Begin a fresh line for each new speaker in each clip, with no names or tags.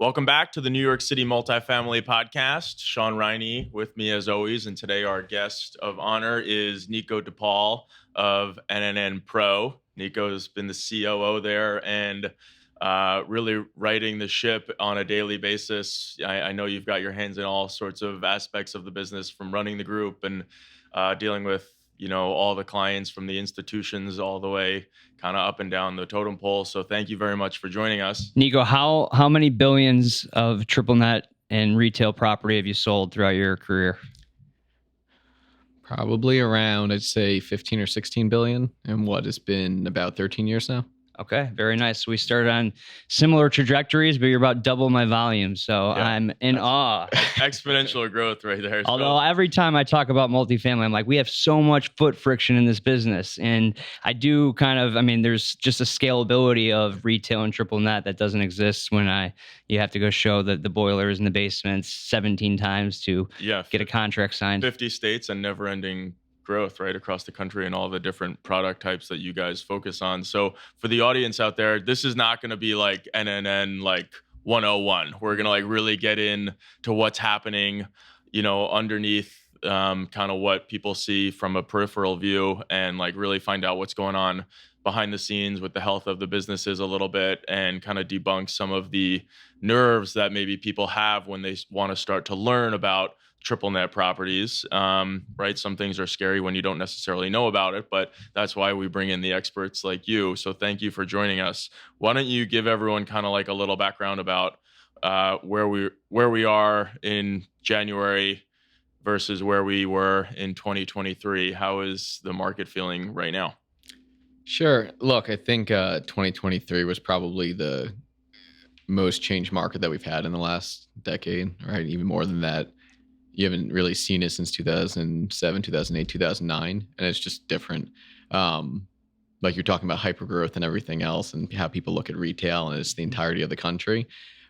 Welcome back to the New York City Multifamily Podcast. Shaun Riney with me as always, and today our guest of honor is Nico DePaul of NNN Pro. Nico's been the COO there and really riding the ship on a daily basis. I know you've got your hands in all sorts of aspects of the business, from running the group and dealing with all the clients from the institutions all the way kind of up and down the totem pole. So thank you very much for joining us.
Nico, how many billions of triple net and retail property have you sold throughout your career?
Probably around, I'd say 15 or 16 billion in what has been about 13 years now.
Okay, very nice. We started on similar trajectories, but you're about double my volume. So yeah, I'm in awe.
Exponential growth right there.
Although every time I talk about multifamily, I'm like, we have so much foot friction in this business. And I do there's just a scalability of retail and triple net that doesn't exist when you have to go show the boilers in the basements 17 times to get a contract signed.
50 states and never ending growth right across the country and all the different product types that you guys focus on. So for the audience out there, this is not going to be like NNN 101. We're going to really get in to what's happening, underneath kind of what people see from a peripheral view, and really find out what's going on behind the scenes with the health of the businesses a little bit, and kind of debunk some of the nerves that maybe people have when they want to start to learn about triple net properties, right? Some things are scary when you don't necessarily know about it, but that's why we bring in the experts like you. So thank you for joining us. Why don't you give everyone kind of a little background about where we are in January versus where we were in 2023. How is the market feeling right now?
Sure. Look, I think 2023 was probably the most changed market that we've had in the last decade, right? Even more than that. You haven't really seen it since 2007, 2008, 2009, and it's just different. Like you're talking about hypergrowth and everything else, and how people look at retail, and it's the entirety of the country.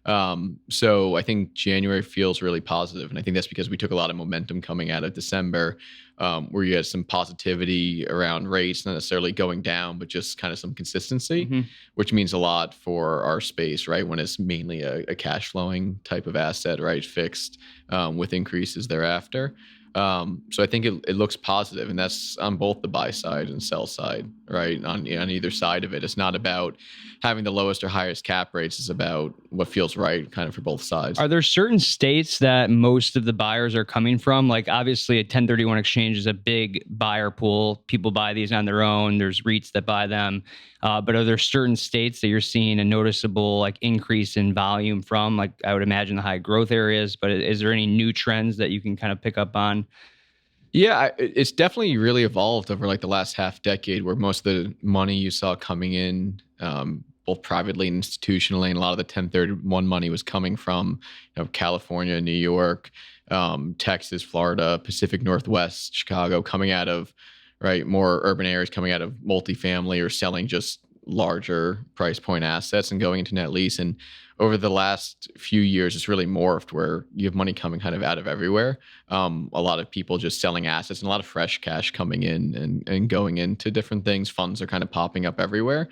So I think January feels really positive, and I think that's because we took a lot of momentum coming out of December, where you had some positivity around rates, not necessarily going down, but just kind of some consistency, which means a lot for our space, right? When it's mainly a cash flowing type of asset, right? Fixed with increases thereafter. So I think it looks positive, and that's on both the buy side and sell side, right? On either side of it. It's not about having the lowest or highest cap rates. It's about what feels right kind of for both sides.
Are there certain states that most of the buyers are coming from? Like obviously a 1031 exchange is a big buyer pool. People buy these on their own. There's REITs that buy them. But are there certain states that you're seeing a noticeable increase in volume from? I would imagine the high growth areas, but is there any new trends that you can kind of pick up on?
Yeah, it's definitely really evolved over the last half decade, where most of the money you saw coming in, both privately and institutionally, and a lot of the 1031 money was coming from California, New York, Texas, Florida, Pacific Northwest, Chicago, coming out of more urban areas, coming out of multifamily or selling just larger price point assets and going into Net-Lease. And over the last few years, it's really morphed where you have money coming kind of out of everywhere. A lot of people just selling assets and a lot of fresh cash coming in and going into different things. Funds are kind of popping up everywhere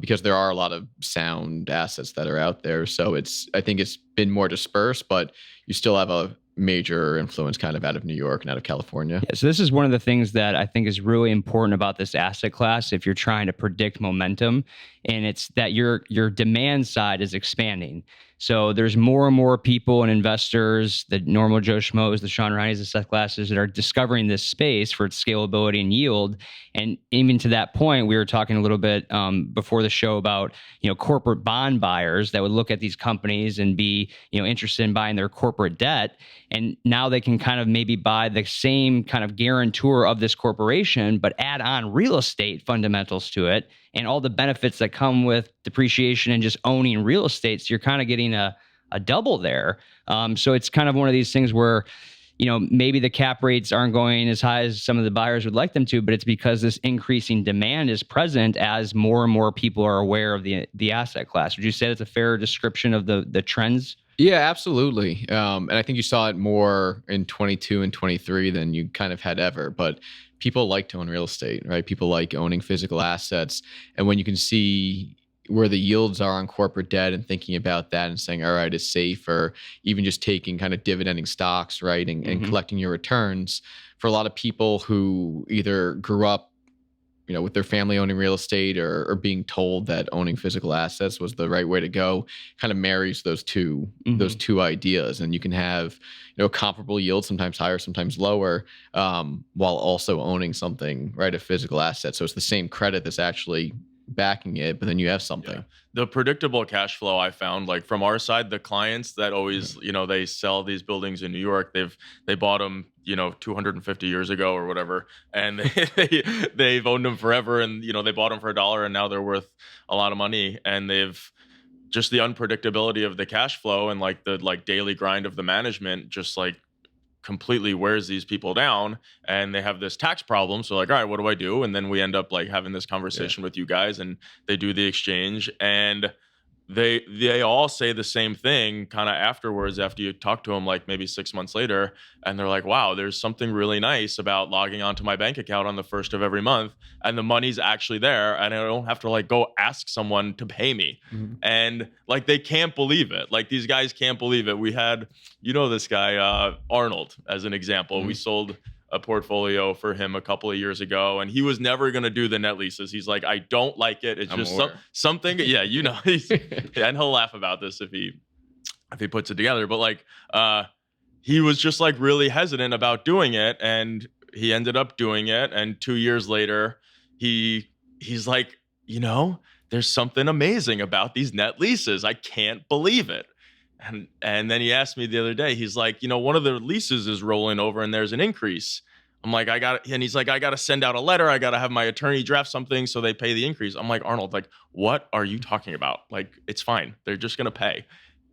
because there are a lot of sound assets that are out there. So I think it's been more dispersed, but you still have a major influence kind of out of New York and out of California.
Yeah, so this is one of the things that I think is really important about this asset class if you're trying to predict momentum, and it's that your demand side is expanding. So there's more and more people and investors, the normal Joe Schmoes, the Shaun Rineys, the Seth Glassers, that are discovering this space for its scalability and yield. And even to that point, we were talking a little bit before the show about corporate bond buyers that would look at these companies and be interested in buying their corporate debt. And now they can kind of maybe buy the same kind of guarantor of this corporation, but add on real estate fundamentals to it and all the benefits that come with depreciation and just owning real estate. So you're kind of getting a double there. So it's kind of one of these things where, maybe the cap rates aren't going as high as some of the buyers would like them to, but it's because this increasing demand is present as more and more people are aware of the asset class. Would you say that's a fair description of the trends?
Yeah, absolutely. And I think you saw it more in 22 and 23 than you kind of had ever. But people like to own real estate, right? People like owning physical assets. And when you can see where the yields are on corporate debt and thinking about that and saying, all right, it's safe, or even just taking kind of dividending stocks, right, and collecting your returns. For a lot of people who either grew up, with their family owning real estate or being told that owning physical assets was the right way to go, kind of marries those two ideas. And you can have, a comparable yield, sometimes higher, sometimes lower, while also owning something, right, a physical asset. So it's the same credit that's actually backing it, but then you have something.
Yeah. The predictable cash flow I found, like from our side, the clients that always, they sell these buildings in New York, they bought them, 250 years ago or whatever, and they've owned them forever, and they bought them for $1 and now they're worth a lot of money, and they've just the unpredictability of the cash flow and the daily grind of the management just completely wears these people down, and they have this tax problem. So all right, what do I do? And then we end up having this conversation with you guys, and they do the exchange, and they all say the same thing kind of afterwards, after you talk to them maybe 6 months later, and they're like, wow, there's something really nice about logging onto my bank account on the first of every month, and the money's actually there, and I don't have to go ask someone to pay me. And they can't believe it. These guys can't believe it. We had this guy Arnold as an example. We sold a portfolio for him a couple of years ago, and he was never going to do the net leases. He's like, I don't like it. It's just something. Yeah, and he'll laugh about this if he puts it together. But he was just really hesitant about doing it, and he ended up doing it. And 2 years later, he's like, there's something amazing about these net leases. I can't believe it. And then he asked me the other day, he's like, one of the leases is rolling over and there's an increase. I'm like, and he's like, I got to send out a letter. I got to have my attorney draft something so they pay the increase. I'm like, Arnold, what are you talking about? It's fine. They're just going to pay.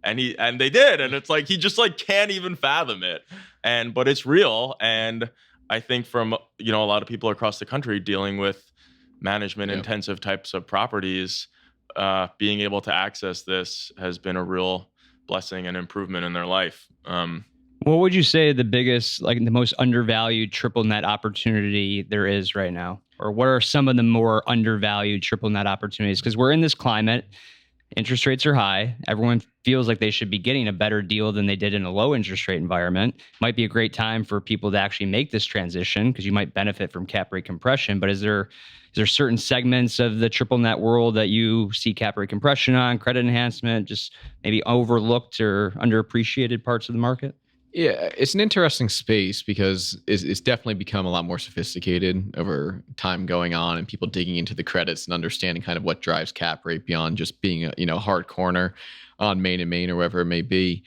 And they did. And it's he just can't even fathom it. But it's real. And I think from, a lot of people across the country dealing with management intensive types of properties, being able to access this has been a real blessing and improvement in their life.
What would you say the biggest, the most undervalued triple net opportunity there is right now? Or what are some of the more undervalued triple net opportunities? Because we're in this climate, interest rates are high. Everyone feels like they should be getting a better deal than they did in a low interest rate environment. Might be a great time for people to actually make this transition because you might benefit from cap rate compression. But is there certain segments of the triple net world that you see cap rate compression on, credit enhancement, just maybe overlooked or underappreciated parts of the market?
Yeah, it's an interesting space because it's definitely become a lot more sophisticated over time going on, and people digging into the credits and understanding kind of what drives cap rate beyond just being a hard corner on Main and Main or wherever it may be.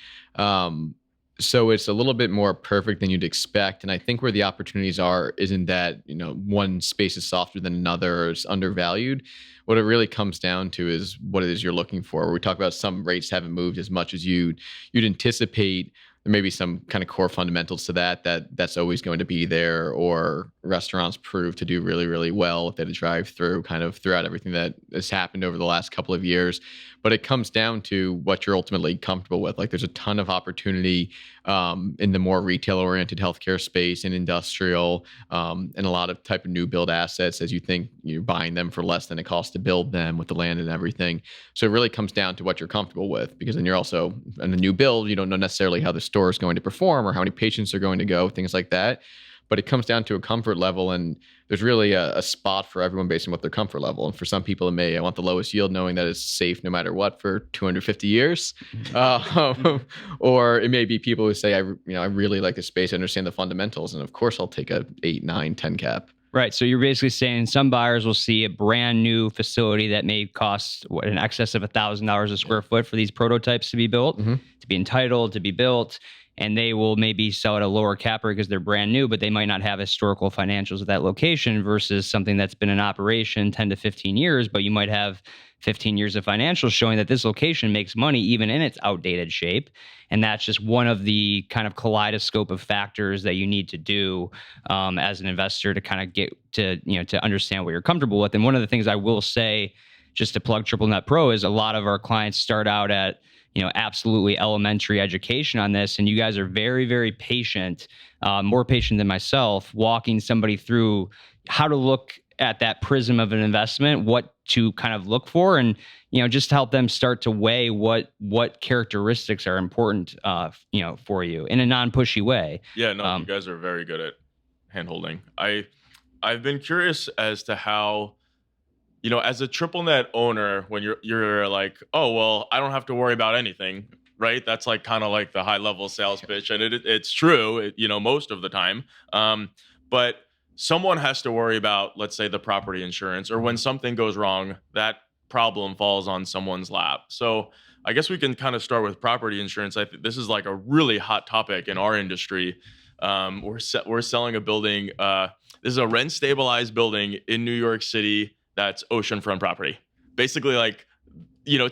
So it's a little bit more perfect than you'd expect. And I think where the opportunities are isn't that, one space is softer than another or it's undervalued. What it really comes down to is what it is you're looking for. We talk about some rates haven't moved as much as you'd anticipate. There may be some kind of core fundamentals to that's always going to be there, or restaurants prove to do really, really well if they drive through kind of throughout everything that has happened over the last couple of years. But it comes down to what you're ultimately comfortable with. There's a ton of opportunity in the more retail-oriented healthcare space and industrial, and a lot of type of new build assets as you think you're buying them for less than it costs to build them with the land and everything. So it really comes down to what you're comfortable with, because then you're also in the new build, you don't know necessarily how the store is going to perform or how many patients are going to go, things like that. But it comes down to a comfort level, and there's really a spot for everyone based on what their comfort level. And for some people, I want the lowest yield knowing that it's safe no matter what for 250 years. Or it may be people who say, I really like the space, I understand the fundamentals, and of course I'll take a 8, 9, 10 cap.
Right. So you're basically saying some buyers will see a brand new facility that may cost in excess of $1,000 a square foot for these prototypes to be built, to be entitled, to be built. And they will maybe sell at a lower cap rate because they're brand new, but they might not have historical financials of that location versus something that's been in operation 10 to 15 years, but you might have 15 years of financials showing that this location makes money even in its outdated shape. And that's just one of the kind of kaleidoscope of factors that you need to do as an investor to kind of get to, to understand what you're comfortable with. And one of the things I will say, just to plug Triple Net Pro, is a lot of our clients start out at absolutely elementary education on this. And you guys are very, very patient, more patient than myself, walking somebody through how to look at that prism of an investment, what to kind of look for, and just to help them start to weigh what characteristics are important, for you in a non-pushy way.
Yeah, no, you guys are very good at handholding. I've been curious as to how, as a triple net owner, when you're like, oh well, I don't have to worry about anything, right? That's like kind of like the high level sales pitch, and it's true, most of the time. But someone has to worry about, let's say, the property insurance, or when something goes wrong, that problem falls on someone's lap. So I guess we can kind of start with property insurance. I think this is like a really hot topic in our industry. We're selling a building. This is a rent stabilized building in New York City that's oceanfront property. Basically, like,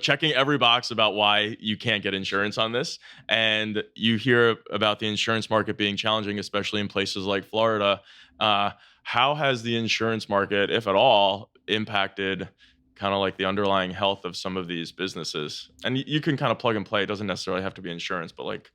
checking every box about why you can't get insurance on this. And you hear about the insurance market being challenging, especially in places like Florida. How has the insurance market, if at all, impacted kind of like the underlying health of some of these businesses? And you can kind of plug and play. It doesn't necessarily have to be insurance, but like,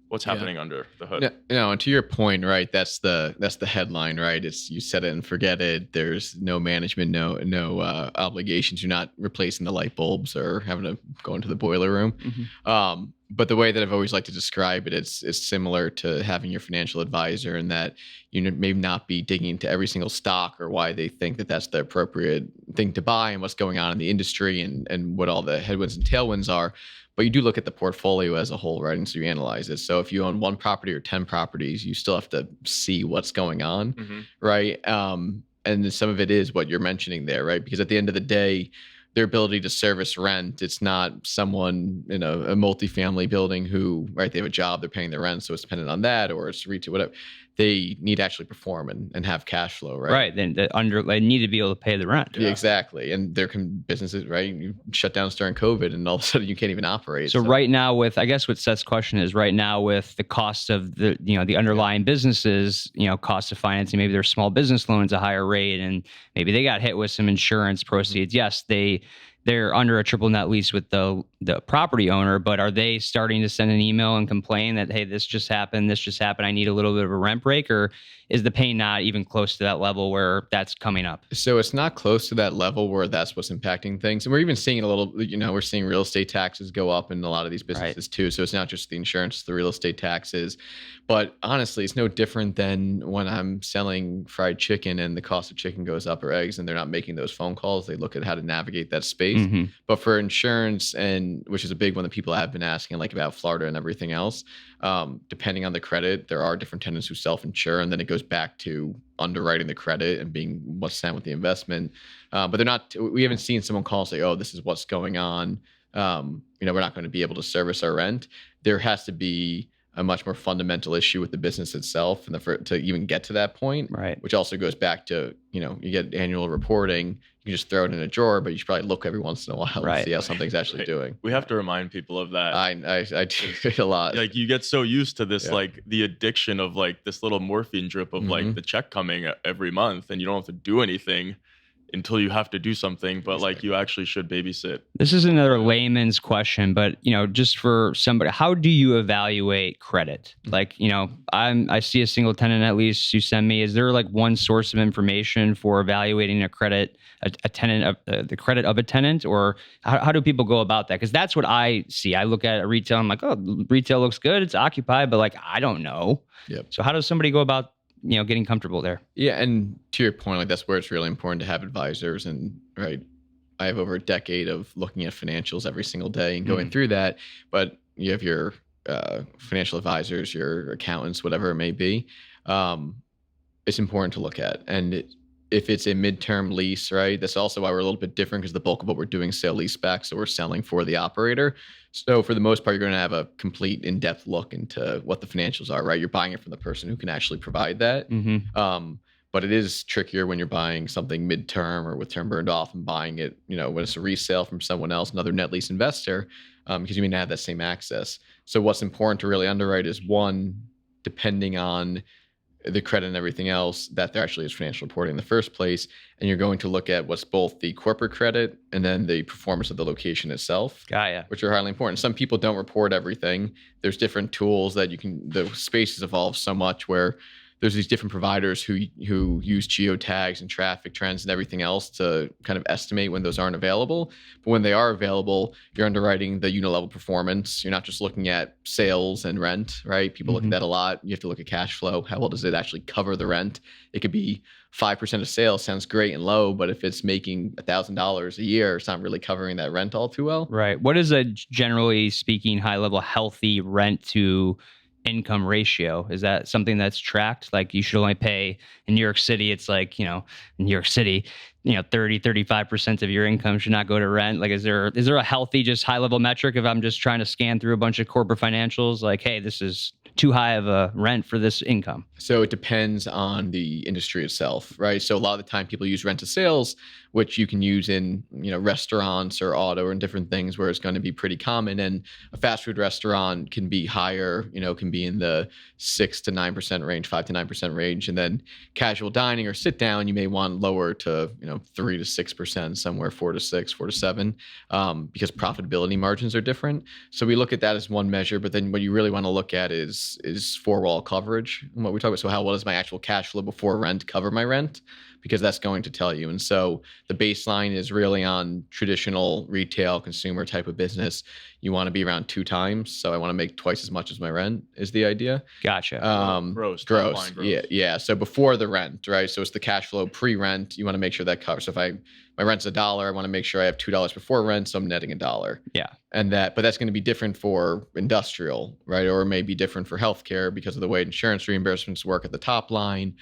what's happening under the hood?
And to your point, right? That's the headline, right? It's you set it and forget it. There's no management, no obligations. You're not replacing the light bulbs or having to go into the boiler room.
Mm-hmm.
But the way that I've always liked to describe it, it's similar to having your financial advisor, in that you may not be digging into every single stock or why they think that that's the appropriate thing to buy and what's going on in the industry and what all the headwinds and tailwinds are. But you do look at the portfolio as a whole, right? And so you analyze it. So if you own one property or 10 properties, you still have to see what's going on, right? And some of it is what you're mentioning there, right? Because at the end of the day, their ability to service rent, it's not someone in a multifamily building who, right, they have a job, they're paying their rent, so it's dependent on that, or it's retail, whatever. They need to actually perform and have cash flow, right?
Right. Then they need to be able to pay the rent.
Yeah, exactly. And there can businesses, right? You shut down during COVID, and all of a sudden you can't even operate.
So right now, I guess what Seth's question is, right now with the cost of the underlying businesses, cost of financing, maybe their small business loans a higher rate, and maybe they got hit with some insurance proceeds. Yes, they're under a triple net lease with the property owner, but are they starting to send an email and complain that, hey, this just happened, I need a little bit of a rent break? Or is the pain not even close to that level where that's coming up?
So it's not close to that level where that's what's impacting things. And we're even seeing it a little, we're seeing real estate taxes go up in a lot of these businesses too. So it's not just the insurance, it's the real estate taxes. But honestly, it's no different than when I'm selling fried chicken and the cost of chicken goes up, or eggs, and they're not making those phone calls. They look at how to navigate that space.
Mm-hmm.
But for insurance, and which is a big one that people have been asking, like about Florida and everything else, depending on the credit, there are different tenants who self-insure, and then it goes back to underwriting the credit and being what's sent with the investment. But they're not. We haven't seen someone call and say, "Oh, this is what's going on. We're not going to be able to service our rent." There has to be a much more fundamental issue with the business itself, and to even get to that point,
right?
Which also goes back to, you get annual reporting. You can just throw it in a drawer, but you should probably look every once in a while and see how something's actually doing.
We have to remind people of that.
I do it a lot.
Like, you get so used to this, like the addiction of like this little morphine drip of like the check coming every month, and you don't have to do anything until you have to do something, but like you actually should babysit.
This is another layman's question, but just for somebody, how do you evaluate credit? Like, I see a single tenant at least you send me. Is there like one source of information for evaluating a credit, a tenant, the credit of a tenant, or how do people go about that? Because that's what I see. I look at a retail, I'm like, oh, retail looks good, it's occupied, but like I don't know.
Yep.
So how does somebody go about getting comfortable there?
Yeah, and to your point, like that's where it's really important to have advisors. And right, I have over a decade of looking at financials every single day and going through that. But you have your financial advisors, your accountants, whatever it may be. It's important to look at. And if it's a midterm lease, right, that's also why we're a little bit different, because the bulk of what we're doing is sale leaseback, so we're selling for the operator. So for the most part, you're going to have a complete in-depth look into what the financials are, right? You're buying it from the person who can actually provide that. But it is trickier when you're buying something midterm or with term burned off and buying it, when it's a resale from someone else, another net lease investor, because you may not have that same access. So what's important to really underwrite is, one, depending on the credit and everything else, that there actually is financial reporting in the first place. And you're going to look at what's both the corporate credit and then the performance of the location itself, which are highly important. Some people don't report everything. There's different tools that the space has evolved so much where there's these different providers who use geotags and traffic trends and everything else to kind of estimate when those aren't available. But when they are available, you're underwriting the unit level performance. You're not just looking at sales and rent, right? People look at that a lot. You have to look at cash flow. How well does it actually cover the rent? It could be 5% of sales, sounds great and low, but if it's making $1,000 a year, it's not really covering that rent all too well.
Right. What is a, generally speaking, high level healthy rent to income ratio? Is that something that's tracked? Like you should only pay in New York City, it's like, in New York City, 35% of your income should not go to rent. Like, is there a healthy, just high level metric if I'm just trying to scan through a bunch of corporate financials, like, hey, this is too high of a rent for this income?
So it depends on the industry itself, right? So a lot of the time people use rent to sales, which you can use in, restaurants or auto and different things where it's going to be pretty common. And a fast food restaurant can be higher, can be in the 6 to 9% range, 5 to 9% range. And then casual dining or sit down, you may want lower to, 3 to 6%, somewhere 4 to 6, 4 to 7, because profitability margins are different. So we look at that as one measure, but then what you really want to look at is four-wall coverage. And what we talk about, so how well does my actual cash flow before rent cover my rent? Because that's going to tell you. And so the baseline is really on traditional retail consumer type of business. You want to be around 2 times. So I want to make twice as much as my rent is the idea.
Gotcha.
Gross. Yeah. So before the rent, right? So it's the cash flow pre-rent. You want to make sure that covers. So if my rent's $1, I want to make sure I have $2 before rent. So I'm netting $1.
Yeah.
But that's going to be different for industrial, right? Or it may be different for healthcare because of the way insurance reimbursements work at the top line.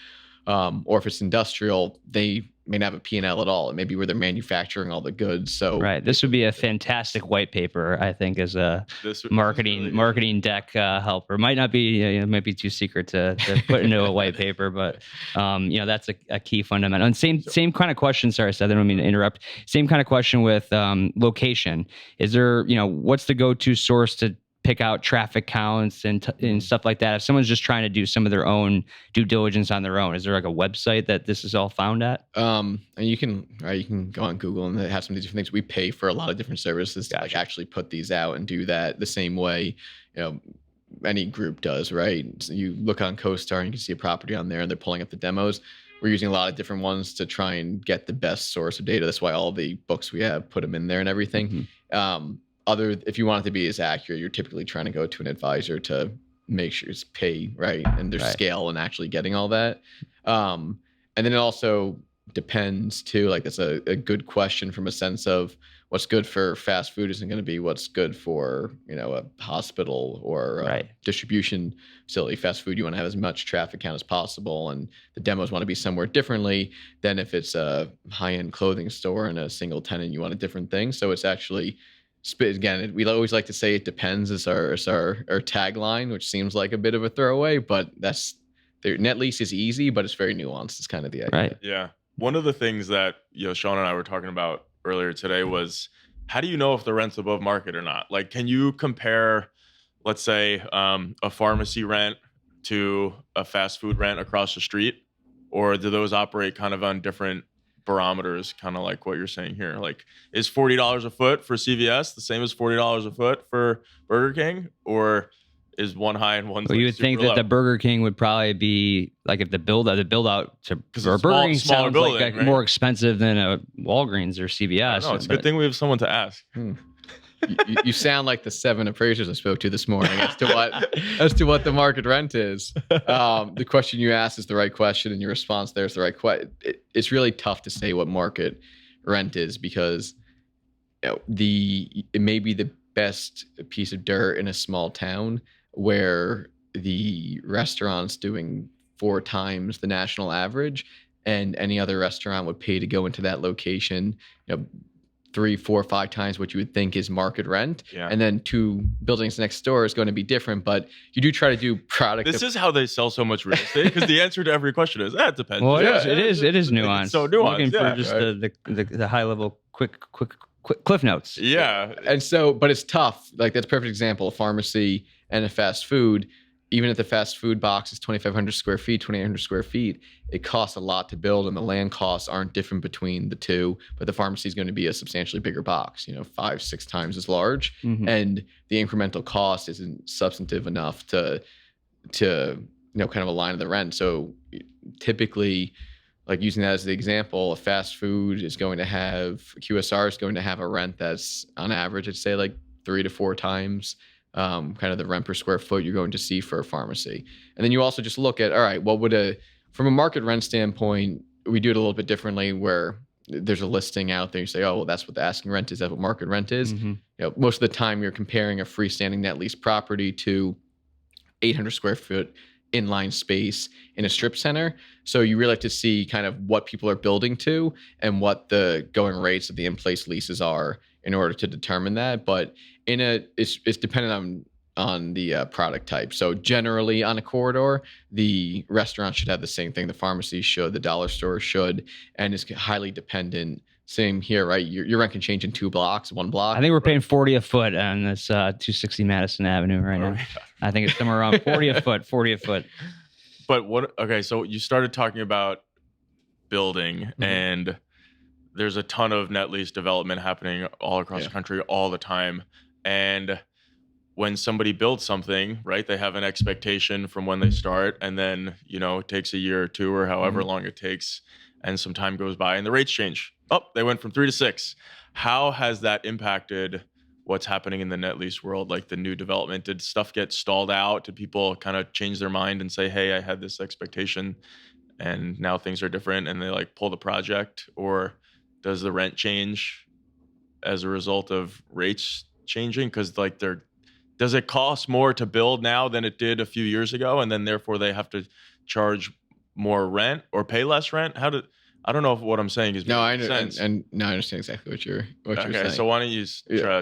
Or if it's industrial, they may not have a P&L at all. It may be where they're manufacturing all the goods. So
right, this would be a fantastic white paper, I think, as a marketing deck helper. Might not be, it might be too secret to put into a white paper, but that's a key fundamental. And same kind of question. Sorry, Seth, I don't mean to interrupt. Same kind of question with location. Is there, what's the go-to source to pick out traffic counts and stuff like that? If someone's just trying to do some of their own due diligence on their own, is there like a website that this is all found at?
And you can go on Google and they have some of these different things. We pay for a lot of different services to actually put these out and do that the same way, any group does, right? So you look on CoStar and you can see a property on there and they're pulling up the demos. We're using a lot of different ones to try and get the best source of data. That's why all the books we have put them in there and everything. If you want it to be as accurate, you're typically trying to go to an advisor to make sure it's pay right and there's scale and actually getting all that. And then it also depends too. Like that's a good question from a sense of what's good for fast food isn't going to be what's good for a hospital or a distribution facility. Fast food, you want to have as much traffic count as possible, and the demos want to be somewhere differently than if it's a high-end clothing store and a single tenant. You want a different thing. So it's actually. Again, we always like to say it depends as our tagline, which seems like a bit of a throwaway, but Net-Lease is easy, but it's very nuanced. It's kind of the idea.
Right.
Yeah. One of the things that Shaun and I were talking about earlier today was how do you know if the rent's above market or not? Like, can you compare, let's say, a pharmacy rent to a fast food rent across the street, or do those operate kind of on different barometers, kind of like what you're saying here? Like, is $40 a foot for CVS the same as $40 a foot for Burger King, or is one high and one's?
Well, you would think that the Burger King would probably be like, if the build out to for a Burger King sounds building, like more expensive than a Walgreens or CVS.
No, it's a good thing we have someone to ask.
You sound like the 7 appraisers I spoke to this morning as to what the market rent is. The question you asked is the right question, and your response there is the right question. It's really tough to say what market rent is because it may be the best piece of dirt in a small town where the restaurant's doing 4 times the national average, and any other restaurant would pay to go into that location, 3, 4, 5 times what you would think is market rent. Yeah. And then 2 buildings next door is going to be different, but you do try to do product.
This is how they sell so much real estate, because the answer to every question is, it depends.
Well, it is nuanced.
It's so nuanced.
Looking for just the high level, quick cliff notes.
Yeah.
And so, but it's tough. Like, that's a perfect example. A pharmacy and a fast food, even if the fast food box is 2,500 square feet, 2,800 square feet, it costs a lot to build, and the land costs aren't different between the two. But the pharmacy is going to be a substantially bigger box, 5, 6 times as large. And the incremental cost isn't substantive enough to kind of a line of the rent. So typically, like using that as the example, a fast food is going to have, QSR is going to have a rent that's on average, I'd say like 3 to 4 times kind of the rent per square foot you're going to see for a pharmacy. And then you also just look at, all right, what would from a market rent standpoint, we do it a little bit differently where there's a listing out there. You say, oh, well, that's what the asking rent is. That's what market rent is. Most of the time you're comparing a freestanding net lease property to 800 square foot inline space in a strip center. So you really like to see kind of what people are building to and what the going rates of the in-place leases are in order to determine that. But it's dependent on the product type. So generally on a corridor, the restaurant should have the same thing. The pharmacy should, the dollar store should, and it's highly dependent. Same here, right? Your rent can change in 2 blocks, 1 block.
I think we're paying $40 a foot on this 260 Madison Avenue right now. I think it's somewhere around $40 a foot.
But okay, so you started talking about building, and there's a ton of net lease development happening all across the country all the time. And when somebody builds something, right, they have an expectation from when they start, and then, it takes a year or 2 or however long it takes, and some time goes by and the rates change. Oh, they went from 3 to 6. How has that impacted what's happening in the net lease world, like the new development? Did stuff get stalled out? Did people kind of change their mind and say, hey, I had this expectation and now things are different, and they like pull the project? Or does the rent change as a result of rates changing? Because like does it cost more to build now than it did a few years ago, and then therefore they have to charge more rent or pay less rent? I don't know if what I'm saying is making sense.
I understand exactly what you're saying. Okay,
so why don't you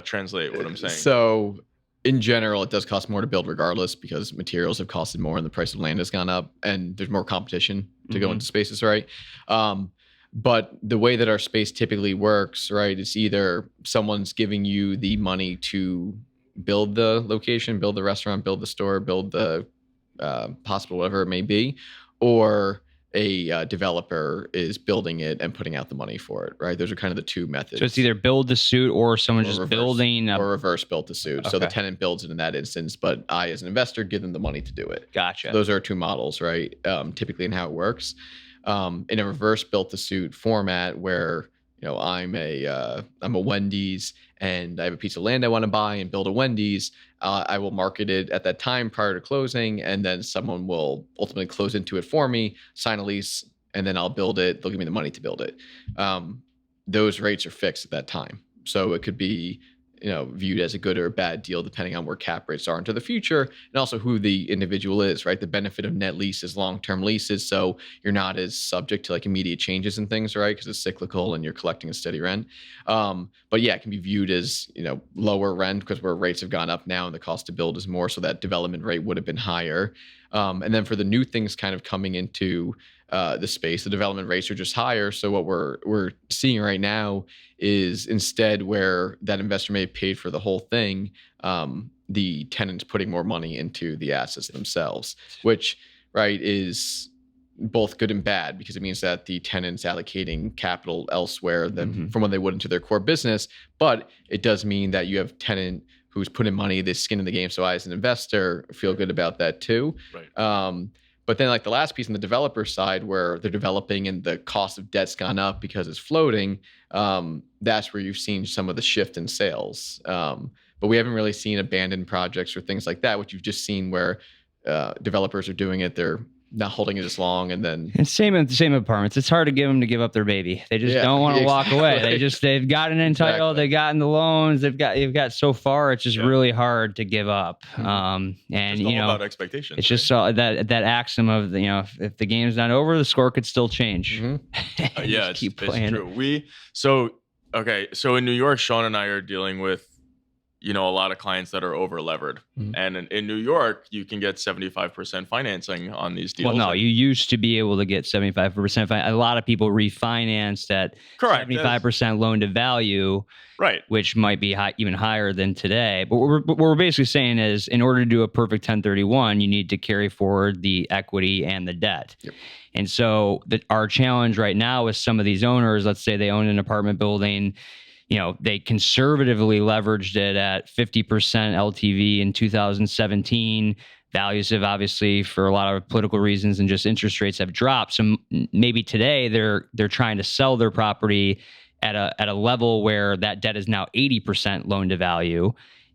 translate what I'm saying?
So in general, it does cost more to build regardless, because materials have costed more and the price of land has gone up and there's more competition to go into spaces, right? But the way that our space typically works, right, is either someone's giving you the money to build the location, build the restaurant, build the store, build the hospital, whatever it may be, or a developer is building it and putting out the money for it, right? Those are kind of the 2 methods.
So it's either build to suit or someone just building
or reverse build to suit. Okay. So the tenant builds it in that instance, but I, as an investor, give them the money to do it.
Gotcha.
So those are 2 models, right? Typically in how it works. In a reverse build to suit format where, I'm a Wendy's and I have a piece of land I want to buy and build a Wendy's, I will market it at that time prior to closing, and then someone will ultimately close into it for me, sign a lease, and then I'll build it. They'll give me the money to build it. Those rates are fixed at that time. So it could be viewed as a good or a bad deal depending on where cap rates are into the future, and also who the individual is, right? The benefit of net lease is long-term leases, so you're not as subject to like immediate changes and things, right? Because it's cyclical and you're collecting a steady rent. But yeah, it can be viewed as lower rent because where rates have gone up now and the cost to build is more, so that development rate would have been higher. And then for the new things kind of coming into the space, the development rates are just higher. So what we're seeing right now is, instead where that investor may have paid for the whole thing, the tenant's putting more money into the assets themselves, which, right, is both good and bad, because it means that the tenant's allocating capital elsewhere than from what they would into their core business. But it does mean that you have tenant who's putting money, this skin in the game. So I, as an investor, feel good about that too.
Right.
But then like the last piece on the developer side, where they're developing and the cost of debt's gone up because it's floating, that's where you've seen some of the shift in sales. But we haven't really seen abandoned projects or things like that, which you've just seen where developers are doing it. They're not holding it as long, and then
same apartments. It's hard to get them to give up their baby. They just don't want to walk away. They've gotten entitled, they've gotten the loans, they've got so far. It's just really hard to give up. And
it's all about expectations.
It's just that axiom of if the game's not over, the score could still change.
Yeah,
keep playing.
It's true. So in New York, Shaun and I are dealing with a lot of clients that are over levered. And in New York, you can get 75% financing on these deals.
Well, no, you used to be able to get 75%. A lot of people refinanced at 75% loan to value,
right?
Which might be even higher than today. But what we're basically saying is, in order to do a perfect 1031, you need to carry forward the equity and the debt.
Yep.
And so our challenge right now with some of these owners, let's say they own an apartment building, they conservatively leveraged it at 50% LTV in 2017. values have obviously, for a lot of political reasons and just interest rates, have dropped. So maybe today they're trying to sell their property at a level where that debt is now 80% loan to value.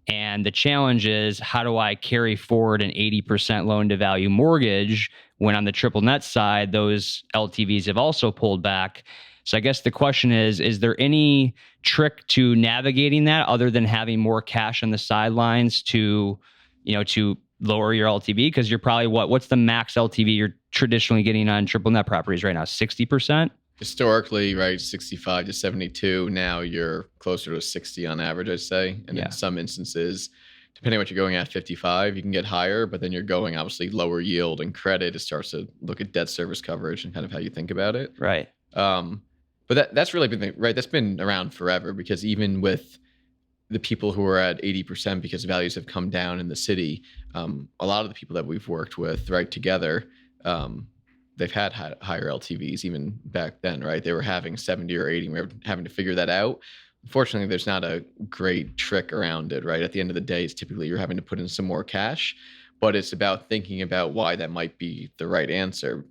And the challenge is, how do I carry forward an 80% loan to value mortgage when on the triple net side, those LTVs have also pulled back? So I guess the question is there any trick to navigating that other than having more cash on the sidelines to lower your LTV? Because you're probably what's the max LTV you're traditionally getting on triple net properties right now? 60%?
Historically, right, 65 to 72. Now you're closer to 60 on average, I'd say. And in some instances, depending on what you're going at, 55, you can get higher, but then you're going obviously lower yield and credit. It starts to look at debt service coverage and kind of how you think about it.
Right.
But that's really been, right, that's been around forever, because even with the people who are at 80% because values have come down in the city, a lot of the people that we've worked with, right, together, they've had higher LTVs even back then, right? They were having 70 or 80. We were having to figure that out. Unfortunately, there's not a great trick around it, right? At the end of the day, it's typically you're having to put in some more cash, but it's about thinking about why that might be the right answer.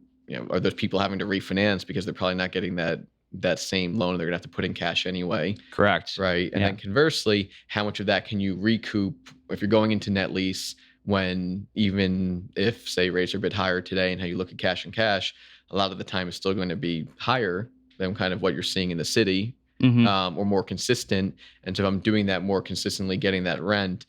Are those people having to refinance because they're probably not getting that same loan? They're gonna have to put in cash anyway.
Correct.
Right. And then conversely, how much of that can you recoup if you're going into net lease, when even if, say, rates are a bit higher today, and how you look at cash and cash, a lot of the time is still going to be higher than kind of what you're seeing in the city, or more consistent. And so if I'm doing that more consistently, getting that rent,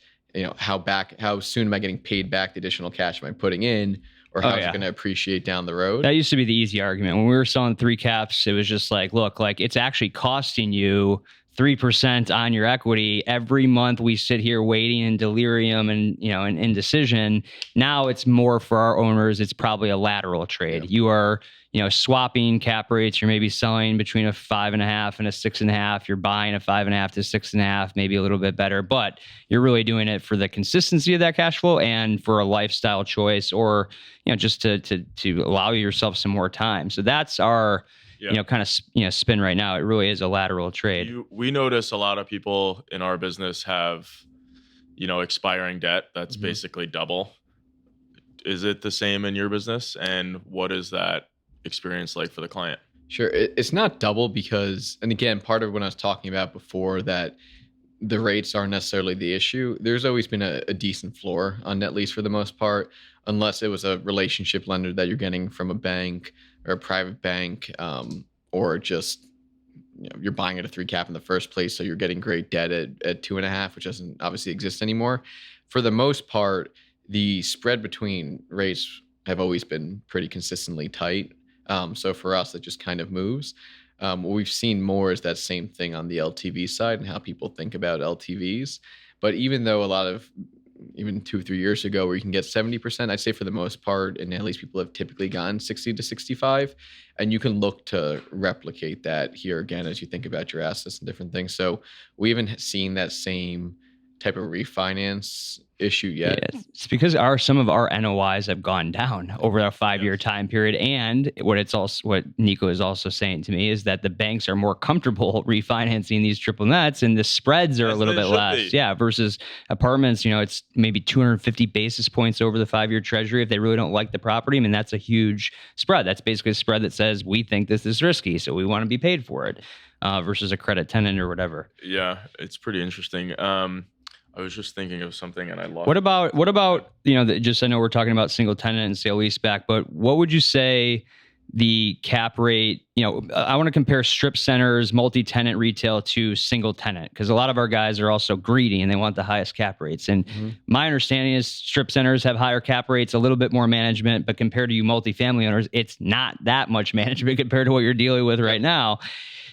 how soon am I getting paid back the additional cash am I putting in? Or how's it going to appreciate down the road?
That used to be the easy argument. When we were selling 3 caps, it was just like, look, like it's actually costing you 3% on your equity. Every month we sit here waiting in delirium and, and indecision. Now it's more for our owners. It's probably a lateral trade. Yeah. You are, swapping cap rates. You're maybe selling between a 5.5 and a 6.5. You're buying a 5.5 to 6.5, maybe a little bit better, but you're really doing it for the consistency of that cash flow and for a lifestyle choice, or, just to allow yourself some more time. So that's our, kind of, spin right now. It really is a lateral trade.
We notice a lot of people in our business have, expiring debt. That's basically double. Is it the same in your business? And what is that experience like for the client?
Sure. It's not double because, and again, part of what I was talking about before, that the rates aren't necessarily the issue. There's always been a decent floor on net lease for the most part, unless it was a relationship lender that you're getting from a bank or a private bank, or just you're buying at a 3 cap in the first place, so you're getting great debt at 2.5, which doesn't obviously exist anymore. For the most part, the spread between rates have always been pretty consistently tight. So for us, it just kind of moves. What we've seen more is that same thing on the LTV side and how people think about LTVs. But even though even 2 or 3 years ago, where you can get 70%, I'd say for the most part, and at least people have typically gotten 60 to 65, and you can look to replicate that here again as you think about your assets and different things. So we haven't seen that same type of refinance issue yet.
Yeah, it's because some of our NOIs have gone down over a 5-year time period. And what Nico is also saying to me is that the banks are more comfortable refinancing these triple nets, and the spreads are a little bit less. Yeah, versus apartments, it's maybe 250 basis points over the 5-year treasury if they really don't like the property. I mean, that's a huge spread. That's basically a spread that says we think this is risky, so we want to be paid for it, versus a credit tenant or whatever.
Yeah, it's pretty interesting. I was just thinking of something and I lost.
What about I know we're talking about single tenant and sale leaseback, but what would you say the cap rate, I want to compare strip centers, multi-tenant retail to single tenant, because a lot of our guys are also greedy and they want the highest cap rates. And my understanding is strip centers have higher cap rates, a little bit more management, but compared to you multifamily owners, it's not that much management compared to what you're dealing with right now.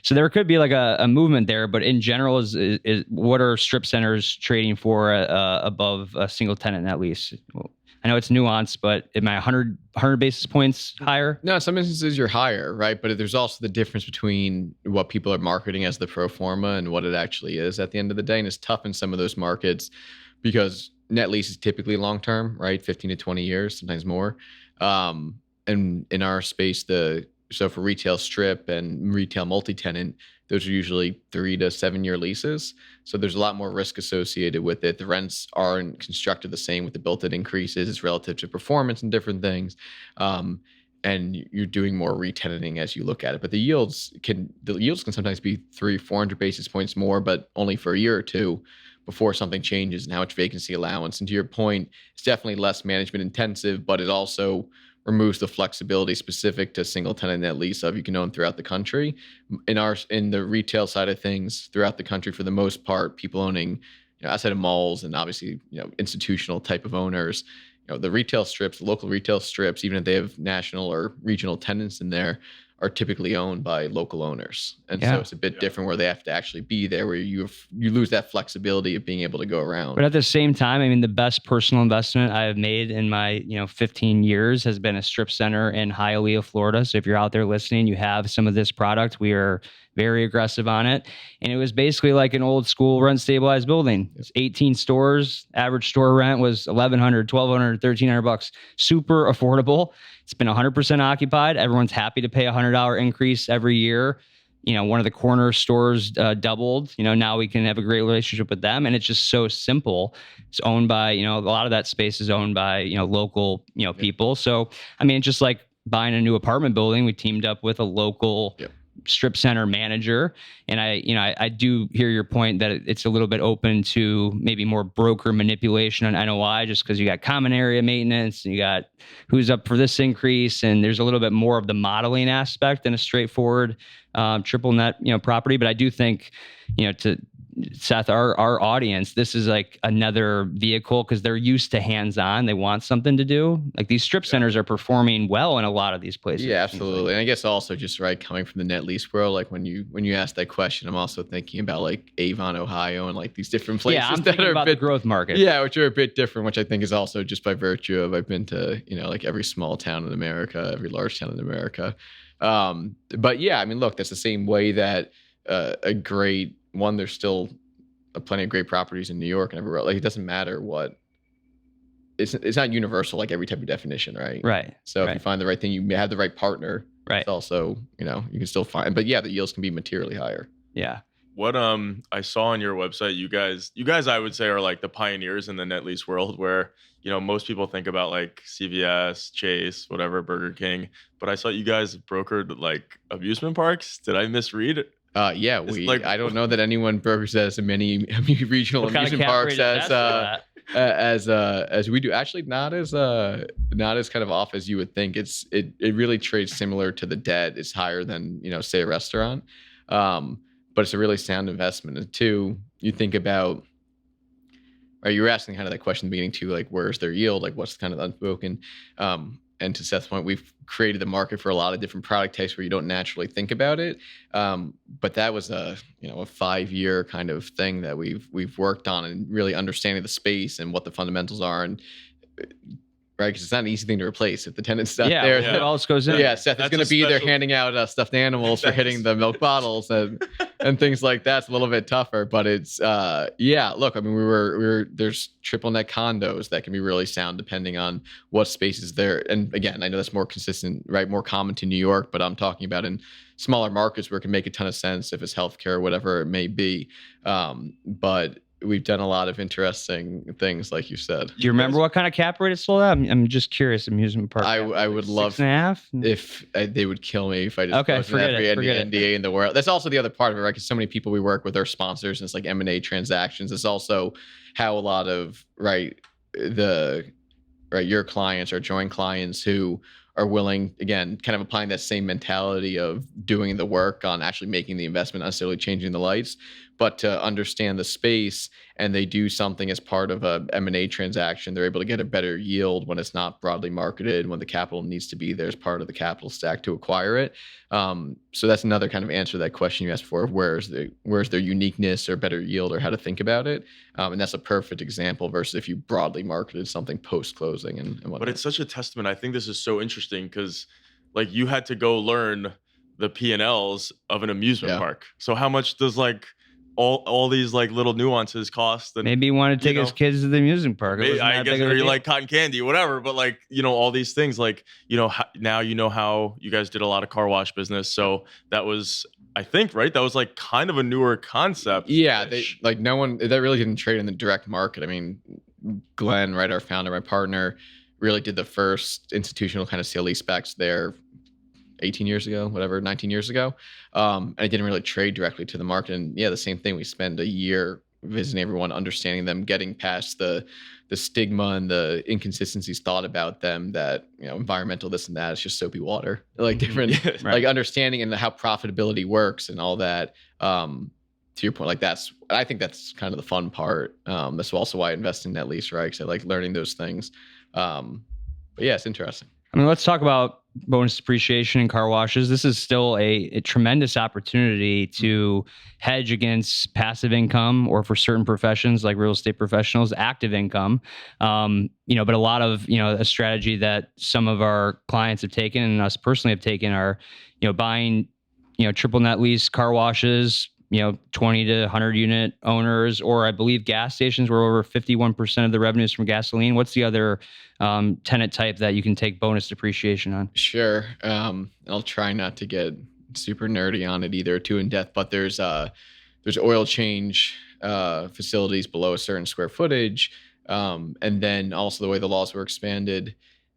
So there could be like a movement there, but in general, is what are strip centers trading for above a single tenant net lease? Well, I know it's nuanced, but am I 100 basis points higher?
No, in some instances you're higher, right? But there's also the difference between what people are marketing as the pro forma and what it actually is at the end of the day. And it's tough in some of those markets because net lease is typically long-term, right? 15 to 20 years, sometimes more. And in our space, the so for retail strip and retail multi-tenant, those are usually 3 to 7 year leases. So there's a lot more risk associated with it. The rents aren't constructed the same with the built-in increases. It's relative to performance and different things. And you're doing more re-tenanting as you look at it. But the yields can sometimes be 300-400 basis points more, but only for a year or two before something changes and how much vacancy allowance. And to your point, it's definitely less management intensive, but it also removes the flexibility specific to single tenant net lease of you can own throughout the country. In the retail side of things throughout the country, for the most part, people owning, outside of malls and obviously, institutional type of owners, the retail strips, local retail strips, even if they have national or regional tenants in there, are typically owned by local owners. And so it's a bit different where they have to actually be there, where you lose that flexibility of being able to go around.
But at the same time, I mean, the best personal investment I have made in my 15 years has been a strip center in Hialeah, Florida. So if you're out there listening, you have some of this product. We are very aggressive on it. And it was basically like an old school rent stabilized building. It's 18 stores. Average store rent was $1,100, $1,200, $1,300. Super affordable. It's been 100% occupied. Everyone's happy to pay a $100 increase every year. One of the corner stores doubled. Now we can have a great relationship with them. And it's just so simple. It's owned by, a lot of that space is owned by, local, people. So, I mean, it's just like buying a new apartment building. We teamed up with a local strip center manager. And I do hear your point that it's a little bit open to maybe more broker manipulation on NOI, just because you got common area maintenance and you got who's up for this increase. And there's a little bit more of the modeling aspect than a straightforward triple net, property. But I do think, to Seth, our audience, this is like another vehicle because they're used to hands-on. They want something to do. Like these strip centers are performing well in a lot of these places.
Yeah, absolutely. And I guess also just coming from the net lease world, like when you ask that question, I'm also thinking about like Avon, Ohio, and like these different places
I'm thinking about the growth market.
Yeah, which are a bit different, which I think is also just by virtue of I've been to like every small town in America, every large town in America. But yeah, I mean, look, that's the same way that a great one. There's still plenty of great properties in New York and everywhere. Like it doesn't matter what. It's not universal like every type of definition, right?
Right.
So if you find the right thing, you have the right partner.
Right.
It's also you can still find, but yeah, the yields can be materially higher.
Yeah.
What I saw on your website, you guys I would say are like the pioneers in the net lease world, where most people think about like CVS, Chase, whatever, Burger King, but I saw you guys brokered like amusement parks. Did I misread it?
Yeah, I don't know that anyone brokers as many regional amusement parks as we do. Actually, not as kind of off as you would think. It really trades similar to the debt. It's higher than say a restaurant, but it's a really sound investment. And two, you think about. You were asking kind of that question in the beginning too, like where's their yield, like what's kind of unspoken. And to Seth's point, we've created the market for a lot of different product types where you don't naturally think about it. But that was a 5-year kind of thing that we've worked on and really understanding the space and what the fundamentals are. And right, because it's not an easy thing to replace. If the tenant's stuff there,
it all goes in.
Yeah, Seth is going to be there handing out stuffed animals for hitting the milk bottles and things like that. It's a little bit tougher, but it's look, I mean, there's triple net condos that can be really sound depending on what space is there. And again, I know that's more consistent, right? More common to New York, but I'm talking about in smaller markets where it can make a ton of sense if it's healthcare or whatever it may be. But we've done a lot of interesting things, like you said.
Do you remember what kind of cap rate it sold at? I'm just curious. Amusement park.
I would love
6.5.
If they would kill me if I just
forget
every
it.
NDA in the world. That's also the other part of it, right? Because so many people we work with are sponsors, and it's like M&A transactions. It's also how a lot of your clients or joint clients who are willing, again, kind of applying that same mentality of doing the work on actually making the investment, not necessarily changing the lights, but to understand the space, and they do something as part of a M&A transaction. They're able to get a better yield when it's not broadly marketed, when the capital needs to be there as part of the capital stack to acquire it. So that's another kind of answer to that question you asked for, where's their uniqueness or better yield or how to think about it. And that's a perfect example versus if you broadly marketed something post-closing and whatnot.
But it's such a testament. I think this is so interesting because like you had to go learn the P&Ls of an amusement park. So how much does like all these like little nuances cost. And
maybe he wanted to take his kids to the amusement park.
Maybe, I guess, or you like cotton candy, whatever. But like, all these things, like, now how you guys did a lot of car wash business. So that was, I think, right? That was like kind of a newer concept.
Yeah, no one that really didn't trade in the direct market. I mean, Glenn, right, our founder, my partner, really did the first institutional kind of sale leasebacks there 18 years ago, 19 years ago. And I didn't really trade directly to the market. And yeah, the same thing. We spend a year visiting everyone, understanding them, getting past the stigma and the inconsistencies thought about them, that, environmental this and that, it's just soapy water, like different,
right.
like understanding and how profitability works and all that. To your point, like I think that's kind of the fun part. That's also why I invest in Net-Lease, right? Because I like learning those things. But yeah, it's interesting.
I mean, let's talk about bonus depreciation and car washes. This is still a tremendous opportunity to hedge against passive income, or for certain professions like real estate professionals, active income. But a lot of, a strategy that some of our clients have taken and us personally have taken are, buying, triple net lease car washes, 20 to 100 unit owners, or I believe gas stations where over 51% of the revenues from gasoline. What's the other tenant type that you can take bonus depreciation on?
Sure. I'll try not to get super nerdy on it either, too in depth, but there's oil change facilities below a certain square footage. And then also the way the laws were expanded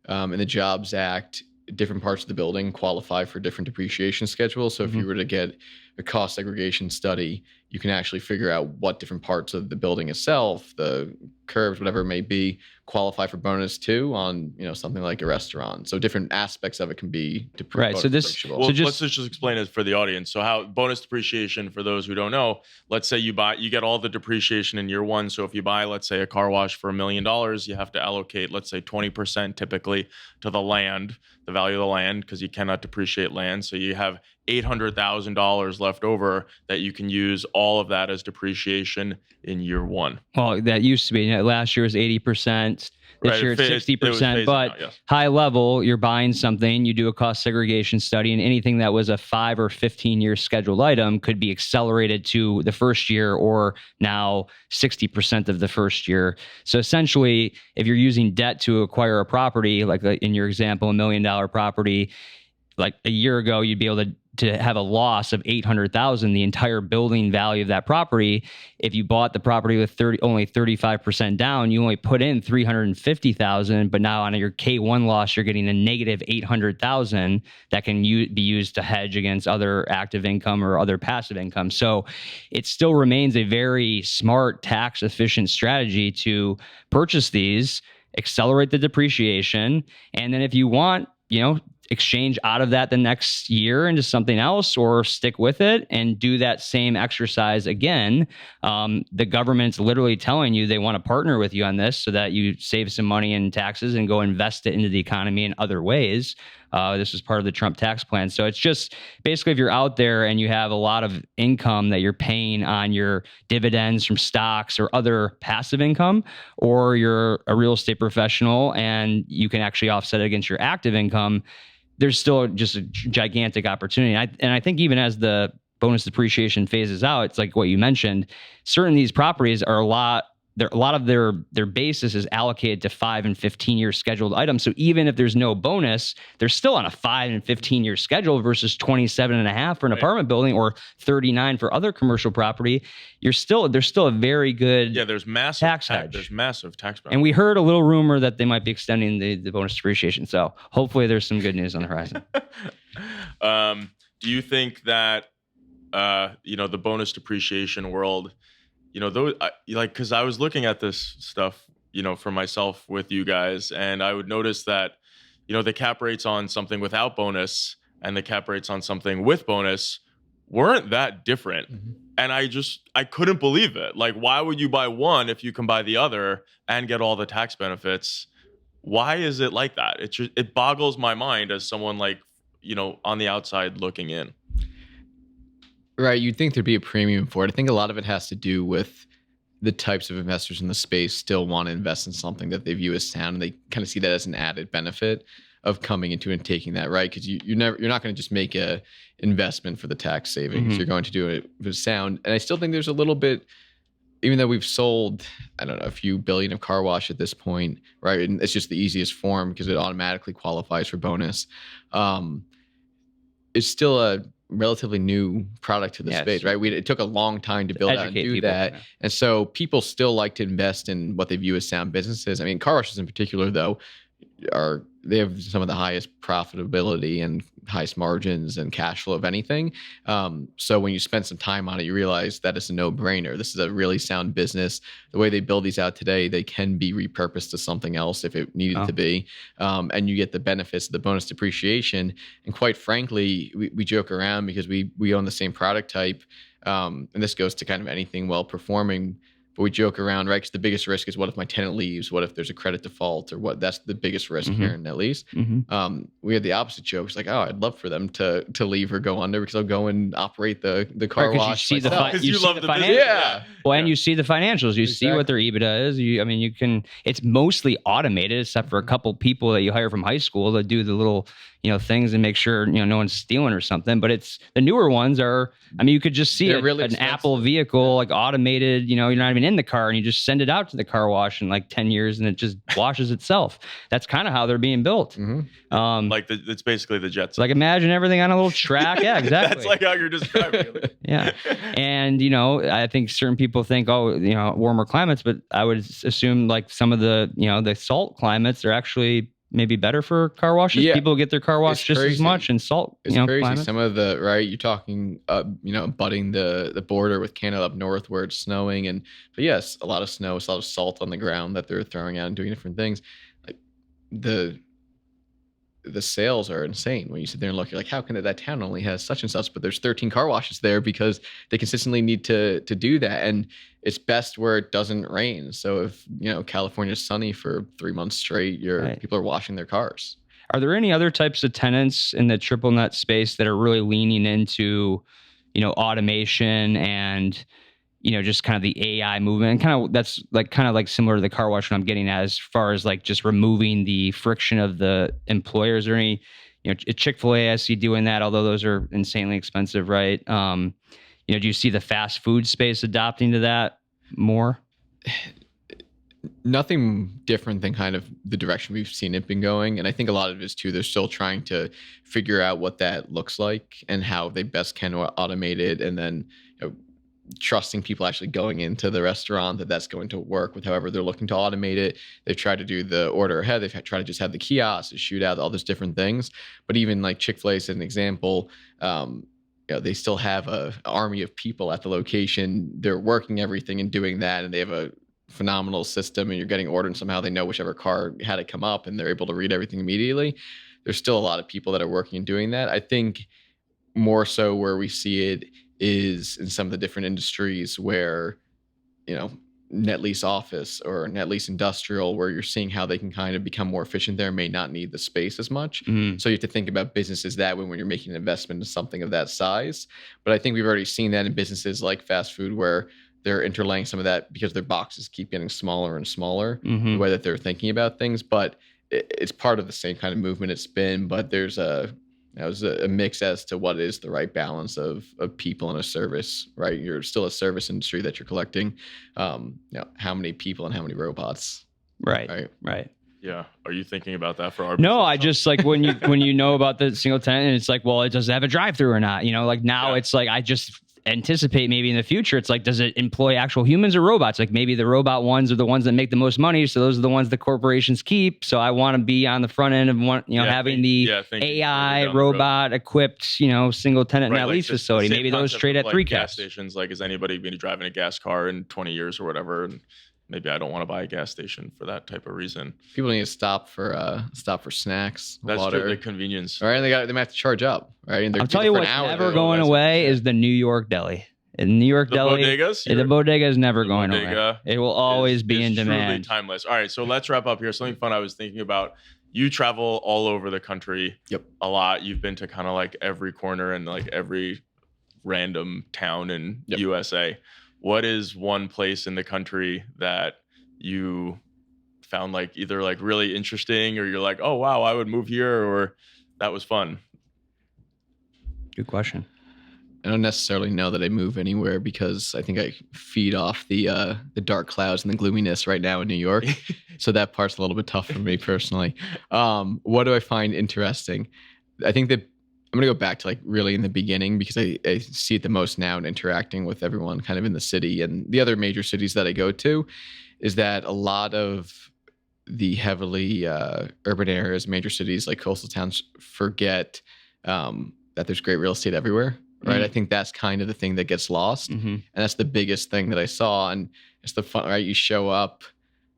in the Jobs Act, different parts of the building qualify for different depreciation schedules. So if you were to get a cost segregation study, you can actually figure out what different parts of the building itself, the curbs, whatever it may be, qualify for bonus too on, something like a restaurant. So different aspects of it can be
right. So
let's just explain it for the audience. So how bonus depreciation, for those who don't know, let's say you get all the depreciation in year one. So if you buy, let's say, a car wash for $1 million, you have to allocate, let's say, 20% typically to the land, the value of the land, because you cannot depreciate land. So you have $800,000 left over that you can use all of that as depreciation in year one.
Well, that used to be. Last year was 80%. This year it's 60%. But
out, yes.
High level, you're buying something, you do a cost segregation study, and anything that was a 5 or 15 year scheduled item could be accelerated to the first year, or now 60% of the first year. So essentially, if you're using debt to acquire a property, like in your example, $1 million property, like a year ago, you'd be able to have a loss of $800,000, the entire building value of that property. If you bought the property with only 35% down, you only put in $350,000, but now on your K1 loss, you're getting a negative $800,000 that can be used to hedge against other active income or other passive income. So it still remains a very smart, tax efficient strategy to purchase these, accelerate the depreciation, and then if you want, exchange out of that the next year into something else, or stick with it and do that same exercise again. The government's literally telling you they want to partner with you on this so that you save some money in taxes and go invest it into the economy in other ways. This is part of the Trump tax plan. So it's just basically, if you're out there and you have a lot of income that you're paying on your dividends from stocks or other passive income, or you're a real estate professional and you can actually offset it against your active income, there's still just a gigantic opportunity. And I think even as the bonus depreciation phases out, it's like what you mentioned, certain of these properties are a lot of their basis is allocated to 5 and 15 year scheduled items. So even if there's no bonus, they're still on a 5 and 15 year schedule versus 27.5 for an apartment building, or 39 for other commercial property. There's still a very good
there's massive
tax hedge.
There's massive tax benefits.
And we heard a little rumor that they might be extending the bonus depreciation. So hopefully there's some good news on the horizon.
Do you think that the bonus depreciation world, because I was looking at this stuff, for myself with you guys, and I would notice that, the cap rates on something without bonus and the cap rates on something with bonus weren't that different. Mm-hmm. And I couldn't believe it. Like, why would you buy one if you can buy the other and get all the tax benefits? Why is it like that? It boggles my mind as someone on the outside looking in.
Right. You'd think there'd be a premium for it. I think a lot of it has to do with the types of investors in the space still want to invest in something that they view as sound, and they kind of see that as an added benefit. of coming into and taking that, right? Because you're not going to just make a investment for the tax savings. You're going to do it with sound. And I still think there's a little bit, even though we've sold, I don't know, a few billion of car wash at this point, right? And it's just the easiest form because it automatically qualifies for bonus. It's still a relatively new product to the space, right? It took a long time to build out and do that. Yeah. And so people still like to invest in what they view as sound businesses. I mean, car washes in particular, though, they have some of the highest profitability and highest margins and cash flow of anything. So when you spend some time on it, you realize that it's a no-brainer. This is a really sound business. The way they build these out today, they can be repurposed to something else if it needed to be. And you get the benefits of the bonus depreciation. And quite frankly, we joke around because we own the same product type. And this goes to kind of anything well-performing. But we joke around, right? Because the biggest risk is what if my tenant leaves? What if there's a credit default? Or what? That's the biggest risk here in Net-Lease. We had the opposite jokes, like, oh, I'd love for them to leave or go under because I'll go and operate the car wash.
You love the
financials.
Yeah.
Well, and you see the financials. You see what their EBITDA is. You can. It's mostly automated, except for a couple people that you hire from high school that do the little things and make sure no one's stealing or something. But it's the newer ones are. I mean, you could just see
really
an Apple vehicle like automated. You're not even in the car and you just send it out to the car wash in like 10 years and it just washes itself. That's kind of how they're being built.
It's basically the Jets.
Like imagine everything on a little track. Yeah, exactly.
That's like how you're describing it.
Yeah, and I think certain people think, warmer climates, but I would assume like some of the the salt climates are actually maybe better for car washes. Yeah. People get their car washed just as much in salt.
It's crazy.
Climates.
Some of the you're talking, butting the border with Canada up north where it's snowing, but yes, a lot of snow, a lot of salt on the ground that they're throwing out and doing different things. Like the sales are insane when you sit there and look. You're like, how can that town only has such and such, but there's 13 car washes there because they consistently need to do that, and it's best where it doesn't rain. So if California's sunny for 3 months straight, people are washing their cars.
Are there any other types of tenants in the triple net space that are really leaning into automation and just kind of the AI movement, and kind of like similar to the car wash? What I'm getting at as far as like just removing the friction of the employers, or any, Chick-fil-A I see doing that, although those are insanely expensive, right? Do you see the fast food space adopting to that more?
Nothing different than kind of the direction we've seen it been going. And I think a lot of it is too, they're still trying to figure out what that looks like and how they best can automate it. And then, trusting people actually going into the restaurant that's going to work with however they're looking to automate it. They've tried to do the order ahead. They've tried to just have the kiosks, shoot out all those different things. But even like Chick-fil-A as an example, they still have an army of people at the location. They're working everything and doing that, and they have a phenomenal system, and you're getting ordered and somehow they know whichever car had it come up and they're able to read everything immediately. There's still a lot of people that are working and doing that. I think more so where we see it is in some of the different industries where, Net-Lease office or Net-Lease industrial, where you're seeing how they can kind of become more efficient there, may not need the space as much. So you have to think about businesses that way when you're making an investment in something of that size. But I think we've already seen that in businesses like fast food, where they're interlaying some of that because their boxes keep getting smaller and smaller, the way that they're thinking about things. But it's part of the same kind of movement it's been, but there's a mix as to what is the right balance of people and a service, right? You're still a service industry that you're collecting, how many people and how many robots.
Right.
Yeah. Are you thinking about that for our
No,
business?
I just like when you know about the single tenant and it's like, well, it does have a drive-through or not, like now it's like, I just anticipate maybe in the future, it's like, does it employ actual humans or robots? Like maybe the robot ones are the ones that make the most money. So those are the ones the corporations keep. So I want to be on the front end of having the AI robot equipped, single tenant Net-Lease facility. Maybe those trade at 3
gas stations. Like, is anybody going to be driving a gas car in 20 years or whatever? And maybe I don't want to buy a gas station for that type of reason.
People need to stop for snacks,
that's
water,
true, the convenience.
Right, and they might have to charge up. Right, and
I'll tell you what's never going away is the New York deli. In New York deli, the bodega is never going away. It will always be in demand.
Truly timeless. All right, so let's wrap up here. Something fun I was thinking about. You travel all over the country.
Yep.
A lot. You've been to kind of like every corner and like every random town in USA. What is one place in the country that you found like either like really interesting, or you're like, oh wow, I would move here, or that was fun?
Good question.
I don't necessarily know that I move anywhere because I think I feed off the dark clouds and the gloominess right now in New York. So that part's a little bit tough for me personally. What do I find interesting? I think that I'm going to go back to like really in the beginning, because I see it the most now in interacting with everyone kind of in the city and the other major cities that I go to, is that a lot of the heavily urban areas, major cities like coastal towns, forget that there's great real estate everywhere. Right. I think that's kind of the thing that gets lost. And that's the biggest thing that I saw. And it's the fun, right? You show up,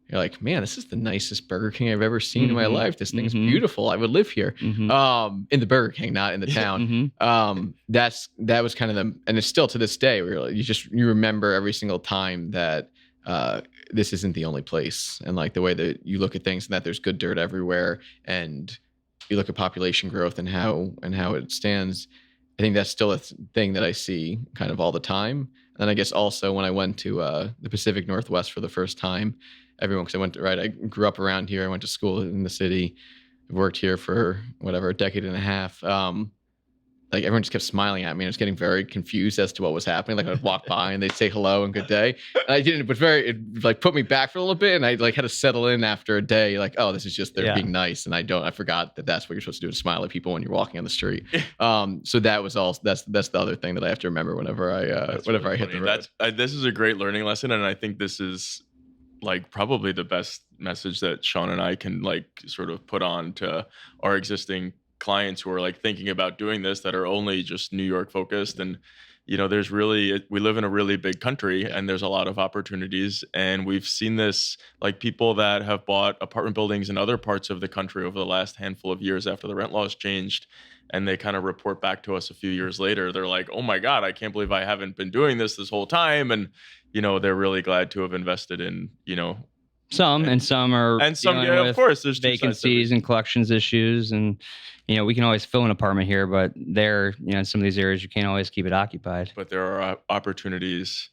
you're like, man, this is the nicest Burger King I've ever seen in my life. This thing is beautiful. I would live here. In the Burger King, not in the town. That was kind of and it's still to this day, where you remember every single time that this isn't the only place. And like the way that you look at things, and that there's good dirt everywhere, and you look at population growth and how it stands. I think that's still a thing that I see kind of all the time. And I guess also when I went to the Pacific Northwest for the first time, everyone, because I grew up around here. I went to school in the city, worked here for a decade and a half. Like everyone just kept smiling at me. I was getting very confused as to what was happening. Like I would walk by and they'd say hello and good day. And I didn't, but it like put me back for a little bit. And I like had to settle in after a day. Like, oh, this is just they're being nice. And I forgot that that's what you're supposed to do, to smile at people when you're walking on the street. So that was that's the other thing that I have to remember whenever I hit the road.
This is a great learning lesson. And I think this is like probably the best message that Shaun and I can like sort of put on to our existing clients who are like thinking about doing this, that are only just New York focused. And we live in a really big country, and there's a lot of opportunities. And we've seen this, like people that have bought apartment buildings in other parts of the country over the last handful of years after the rent laws changed, and they kind of report back to us a few years later. They're like, oh my God, I can't believe I haven't been doing this whole time. And they're really glad to have invested in
some are,
and some, of course, there's
vacancies and collections issues, and we can always fill an apartment here, but there, in some of these areas, you can't always keep it occupied.
But there are opportunities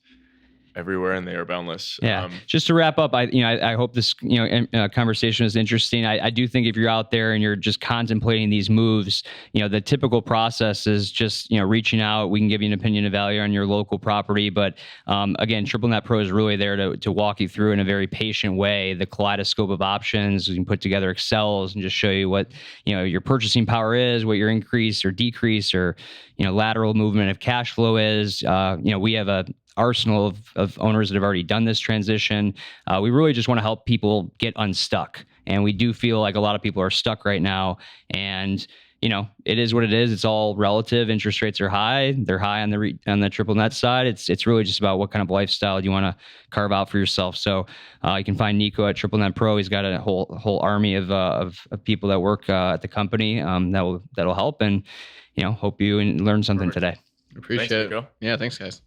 everywhere, and they are boundless.
Yeah. Just to wrap up, I hope this conversation is interesting. I do think if you're out there and you're just contemplating these moves, the typical process is just reaching out. We can give you an opinion of value on your local property, but again, Triple Net Pro is really there to walk you through in a very patient way the kaleidoscope of options. We can put together Excels and just show you what your purchasing power is, what your increase or decrease or lateral movement of cash flow is. We have a arsenal of owners that have already done this transition. We really just want to help people get unstuck. And we do feel like a lot of people are stuck right now. And, it is what it is. It's all relative. Interest rates are high. They're high on the triple net side. It's really just about what kind of lifestyle you want to carve out for yourself. So you can find Nico at Triple Net Pro. He's got a whole army of people that work at the company that'll help. And, hope you learn something today.
Appreciate it. Nico. Yeah, thanks, guys.